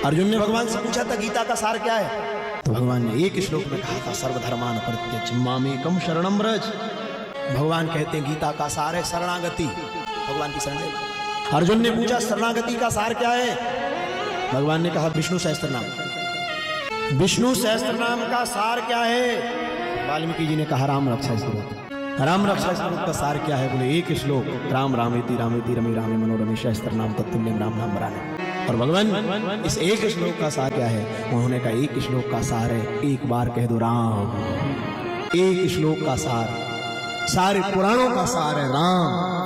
अर्जुन ने भगवान से पूछा था गीता का सार क्या है, तो भगवान ने एक श्लोक में कहा था सर्वधर्मान परित्यज्य मामेकम शरणम व्रज। भगवान कहते हैं गीता का सार है शरणागति, भगवान की शरण। अर्जुन ने पूछा शरणागति का सार क्या है, भगवान ने कहा विष्णु सहस्त्र नाम। विष्णु सहस्त्र नाम का सार क्या है, वाल्मीकि जी ने कहा राम रक्षा स्तोत्र। राम रक्षा स्तोत्र का सार क्या है, बोले एक श्लोक राम रामेति रामेति रमे रामे मनोरमे सहस्त्र नाम तत्तुल्यम राम नाम वरानने। और भगवान इस एक श्लोक का सार क्या है, उन्होंने कहा एक श्लोक का सार है एक बार कह दो राम। एक श्लोक का सार, सारे पुराणों का सार है राम।